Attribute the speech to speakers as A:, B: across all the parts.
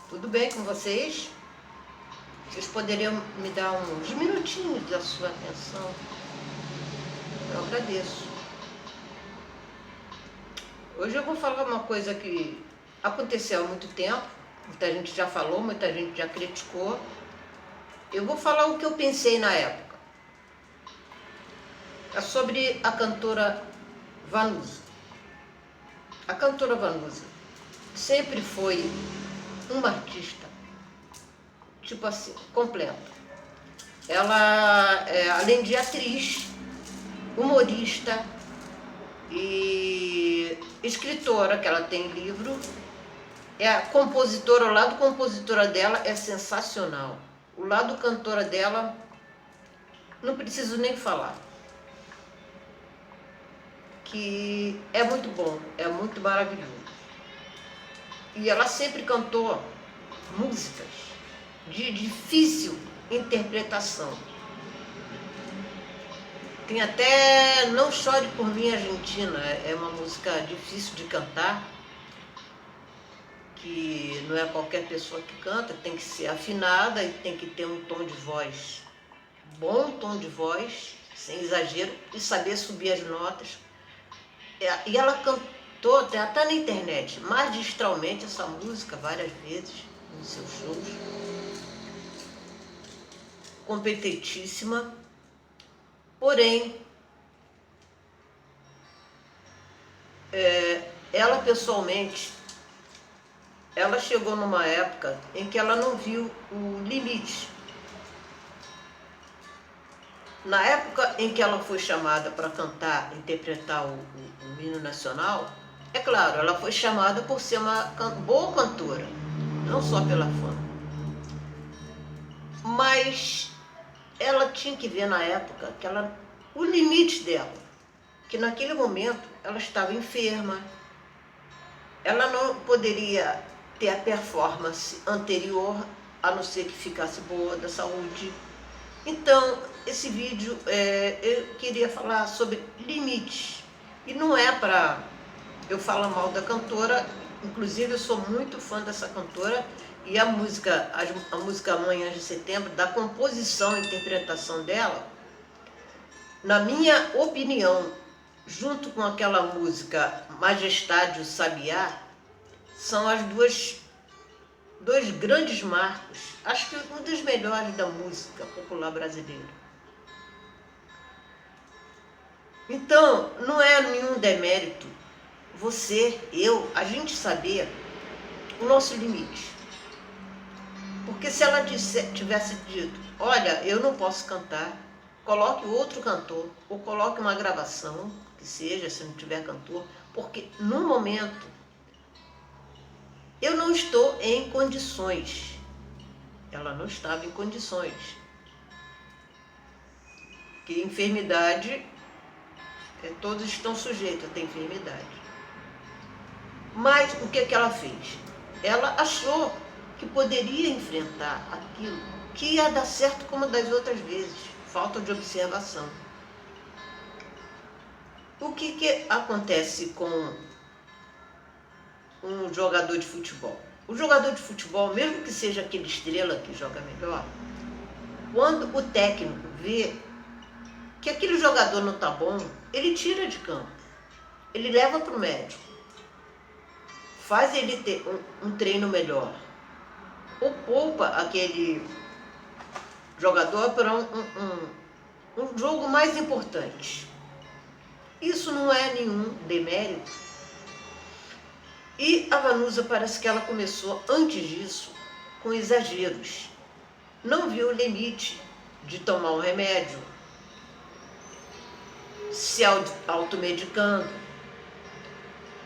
A: Tudo bem com vocês? Vocês poderiam me dar uns minutinhos da sua atenção? Eu agradeço. Hoje eu vou falar uma coisa que aconteceu há muito tempo, muita gente já falou, muita gente já criticou. Eu vou falar o que eu pensei na época. É sobre a cantora Vanusa. A cantora Vanusa sempre foi uma artista, tipo assim, completa. Ela, além de atriz, humorista e escritora, que ela tem livro, é a compositora, o lado compositora dela é sensacional. O lado cantora dela, não preciso nem falar, que é muito bom, é muito maravilhoso. E ela sempre cantou músicas de difícil interpretação. Tem até Não Chore Por Mim, Argentina, é uma música difícil de cantar, que não é qualquer pessoa que canta, tem que ser afinada e tem que ter um tom de voz, bom tom de voz, sem exagero, e saber subir as notas. E ela cantou, até na internet, magistralmente essa música várias vezes nos seus shows. Competentíssima, porém, ela pessoalmente, ela chegou numa época em que ela não viu o limite. Na época em que ela foi chamada para cantar, interpretar o hino nacional, é claro, ela foi chamada por ser uma boa cantora, não só pela fama. Mas ela tinha que ver na época que o limite dela, que naquele momento ela estava enferma, ela não poderia ter a performance anterior, a não ser que ficasse boa da saúde. Então, esse vídeo eu queria falar sobre limites. E não é para eu falar mal da cantora, inclusive eu sou muito fã dessa cantora, e a música Manhãs de Setembro, da composição e interpretação dela, na minha opinião, junto com aquela música Majestade o Sabiá, são as dois grandes marcos, acho que um dos melhores da música popular brasileira. Então, não é nenhum demérito você, eu, a gente saber o nosso limite. Porque se ela tivesse dito, olha, eu não posso cantar, coloque outro cantor, ou coloque uma gravação, que seja, se não tiver cantor, porque no momento eu não estou em condições. Ela não estava em condições. Que enfermidade, todos estão sujeitos a ter enfermidade. Mas o que ela fez? Ela achou que poderia enfrentar aquilo, que ia dar certo como das outras vezes. Falta de observação. O que acontece com um jogador de futebol? O jogador de futebol, mesmo que seja aquele estrela que joga melhor, quando o técnico vê que aquele jogador não está bom, ele tira de campo, ele leva para o médico, faz ele ter um treino melhor, ou poupa aquele jogador para um jogo mais importante. Isso não é nenhum demérito. E a Vanusa parece que ela começou antes disso com exageros. Não viu o limite de tomar um remédio, se automedicando.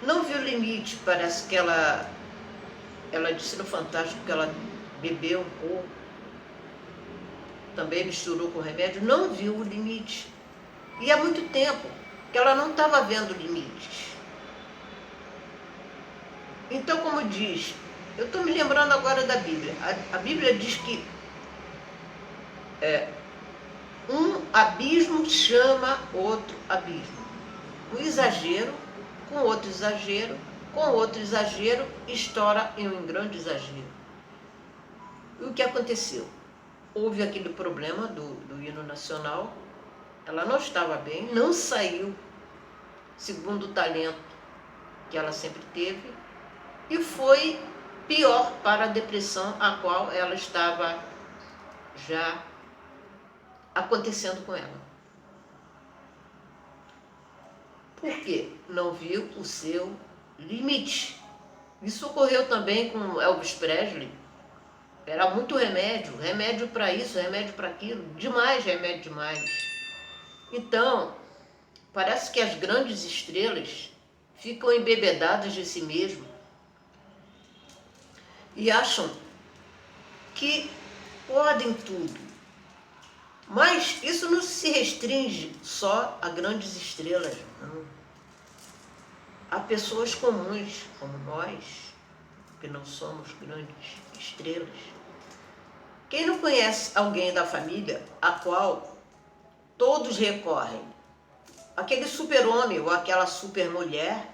A: Não viu o limite, parece que ela disse no Fantástico que ela bebeu um pouco, também misturou com remédio, não viu o limite. E há muito tempo que ela não estava vendo limites. Então, como diz, eu estou me lembrando agora da Bíblia. A Bíblia diz que um abismo chama outro abismo. Um exagero com outro exagero, estoura em um grande exagero. E o que aconteceu? Houve aquele problema do hino nacional, ela não estava bem, não saiu segundo o talento que ela sempre teve, e foi pior para a depressão a qual ela estava já acontecendo com ela. Por quê? Não viu o seu limite. Isso ocorreu também com Elvis Presley. Era muito remédio, remédio para isso, remédio para aquilo, demais remédio, demais. Então, parece que as grandes estrelas ficam embebedadas de si mesmo e acham que podem tudo. Mas isso não se restringe só a grandes estrelas, não. Há pessoas comuns, como nós, que não somos grandes estrelas. Quem não conhece alguém da família a qual todos recorrem? Aquele super-homem ou aquela super-mulher,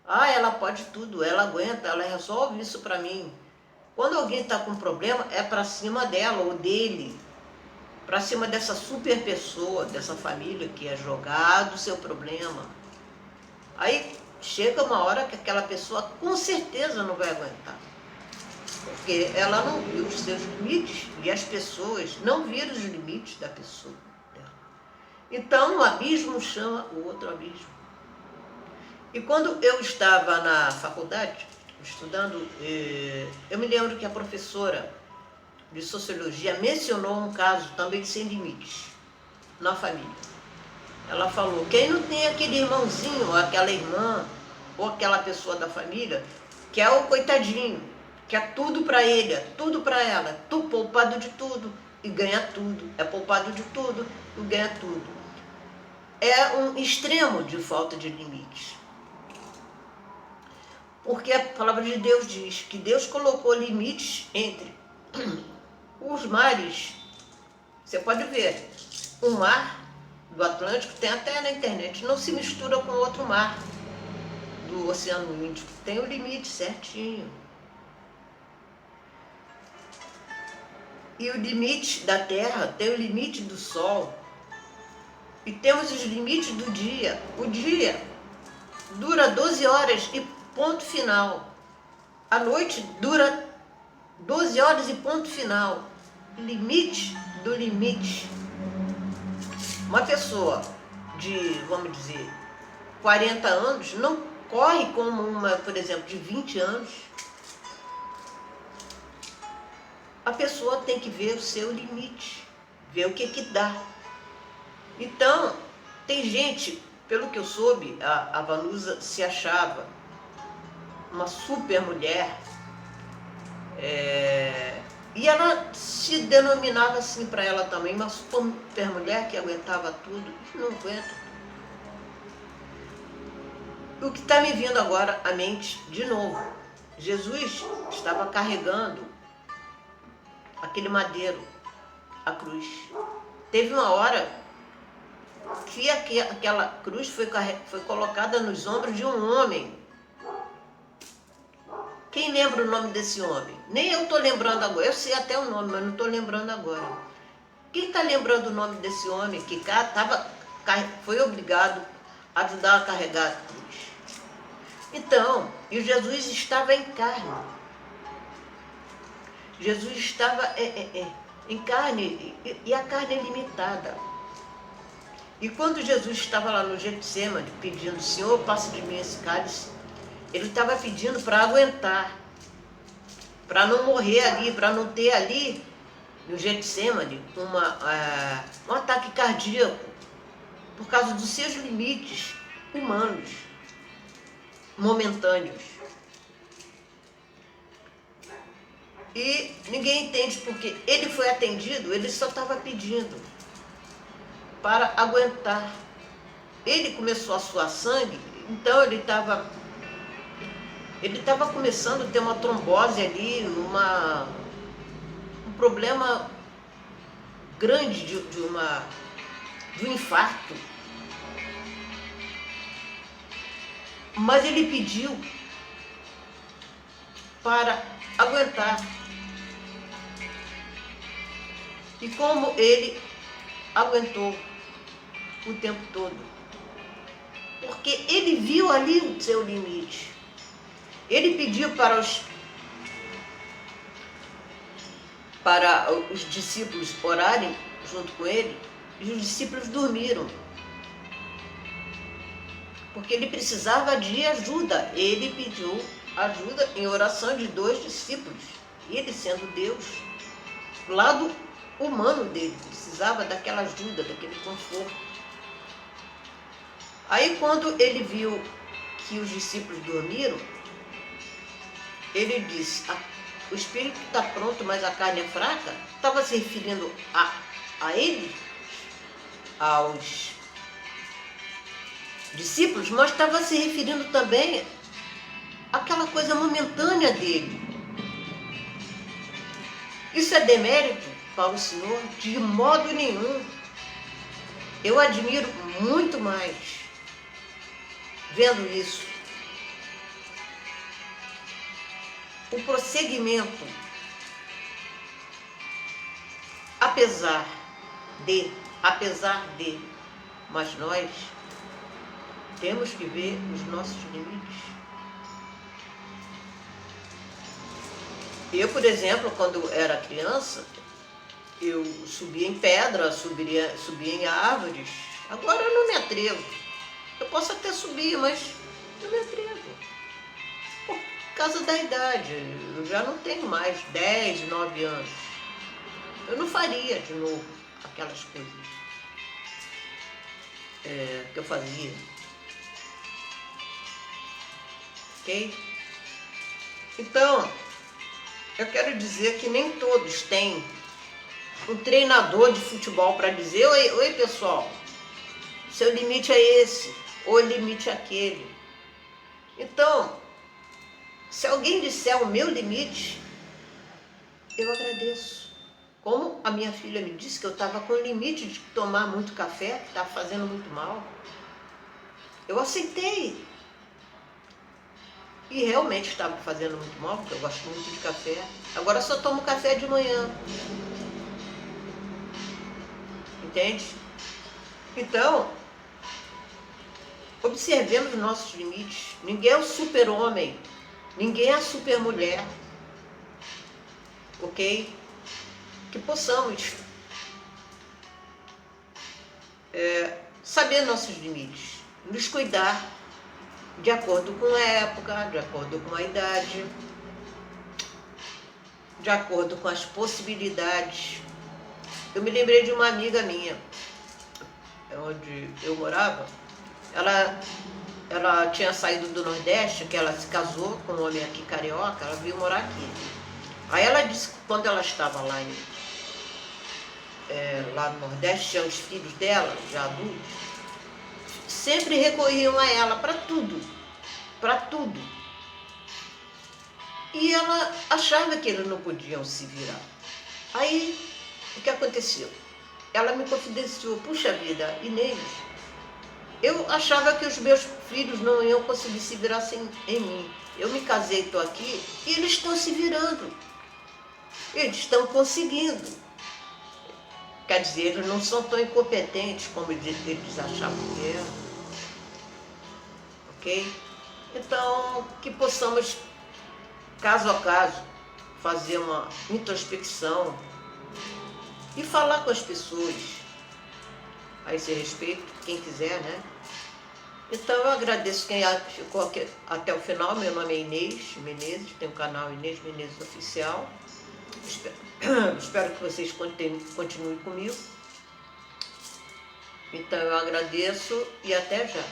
A: ela pode tudo, ela aguenta, ela resolve isso para mim. Quando alguém está com problema, é para cima dela ou dele, para cima dessa super pessoa, dessa família que é jogado o seu problema. Aí chega uma hora que aquela pessoa com certeza não vai aguentar, porque ela não viu os seus limites e as pessoas não viram os limites da pessoa. Então um abismo chama o outro abismo. E quando eu estava na faculdade, estudando, eu me lembro que a professora de sociologia mencionou um caso também sem limites na família. Ela falou, quem não tem aquele irmãozinho, ou aquela irmã, ou aquela pessoa da família, que é o coitadinho, que é tudo para ele, é tudo para ela, poupado de tudo e ganha tudo, é poupado de tudo e ganha tudo. É um extremo de falta de limites. Porque a palavra de Deus diz que Deus colocou limites entre os mares. Você pode ver, o mar do Atlântico, tem até na internet, não se mistura com outro mar do Oceano Índico, tem o limite certinho. E o limite da Terra tem o limite do Sol. E temos os limites do dia. O dia dura 12 horas e ponto final. A noite dura 12 horas e ponto final. Limite do limite. Uma pessoa de, vamos dizer, 40 anos não corre como uma, por exemplo, de 20 anos. A pessoa tem que ver o seu limite, ver o que dá. Então, tem gente, pelo que eu soube, a Vanusa se achava uma super mulher, e ela se denominava assim para ela também, uma super mulher que aguentava tudo. Não aguenta. O que está me vindo agora à mente, de novo, Jesus estava carregando aquele madeiro, a cruz. Teve uma hora que aquela cruz foi colocada nos ombros de um homem. Quem lembra o nome desse homem? Nem eu estou lembrando agora. Eu sei até o nome, mas não estou lembrando agora. Quem está lembrando o nome desse homem que foi obrigado a ajudar a carregar a cruz? Então, e Jesus estava em carne. Jesus estava em carne, e a carne é limitada. E quando Jesus estava lá no Getsemane pedindo, Senhor, passe de mim esse cálice, ele estava pedindo para aguentar, para não morrer ali, para não ter ali no Getsemane um ataque cardíaco, por causa dos seus limites humanos, momentâneos. E ninguém entende porque ele foi atendido, ele só estava pedindo para aguentar. Ele começou a suar sangue, então ele estava começando a ter uma trombose ali, um problema grande de um infarto. Mas ele pediu para aguentar. E como ele aguentou o tempo todo. Porque ele viu ali o seu limite. Ele pediu para os discípulos orarem junto com ele, e os discípulos dormiram. Porque ele precisava de ajuda. Ele pediu ajuda em oração de 2 discípulos. Ele, sendo Deus, do lado humano dele, precisava daquela ajuda, daquele conforto. Aí, quando ele viu que os discípulos dormiram, ele disse: o espírito está pronto, mas a carne é fraca. Estava se referindo a ele, aos discípulos, mas estava se referindo também àquela coisa momentânea dele. Isso é demérito para o Senhor? De modo nenhum. Eu admiro muito mais vendo isso. O prosseguimento, apesar de, mas nós temos que ver os nossos limites. Eu, por exemplo, quando era criança, eu subia em pedra, subia em árvores. Agora eu não me atrevo. Eu posso até subir, mas não me atrevo. Por causa da idade. Eu já não tenho mais 10, 9 anos. Eu não faria de novo aquelas coisas que eu fazia. Ok? Então, eu quero dizer que nem todos têm um treinador de futebol para dizer: oi pessoal, seu limite é esse, ou o limite é aquele. Então, se alguém disser o meu limite, eu agradeço. Como a minha filha me disse que eu estava com o limite de tomar muito café, que estava fazendo muito mal, eu aceitei. E realmente estava fazendo muito mal, porque eu gosto muito de café. Agora só tomo café de manhã. Entende? Então, observemos nossos limites. Ninguém é o super-homem. Ninguém é a super-mulher. Ok? Que possamos saber nossos limites. Nos cuidar de acordo com a época, de acordo com a idade, de acordo com as possibilidades. Eu me lembrei de uma amiga minha, onde eu morava. Ela tinha saído do Nordeste, que ela se casou com um homem aqui carioca, ela veio morar aqui. Aí ela disse que quando ela estava lá no Nordeste, tinha os filhos dela, já adultos, sempre recorriam a ela para tudo, para tudo. E ela achava que eles não podiam se virar. Aí, o que aconteceu? Ela me confidenciou: puxa vida, Inês, eu achava que os meus filhos não iam conseguir se virar sem em mim. Eu me casei, estou aqui, e eles estão se virando. Eles estão conseguindo. Quer dizer, eles não são tão incompetentes como eles achavam que eram. Ok? Então, que possamos, caso a caso, fazer uma introspecção e falar com as pessoas a esse respeito, quem quiser, né? Então, eu agradeço quem ficou aqui até o final. Meu nome é Inês Menezes, tem o canal Inês Menezes Oficial. Espero que vocês continuem comigo. Então, eu agradeço e até já.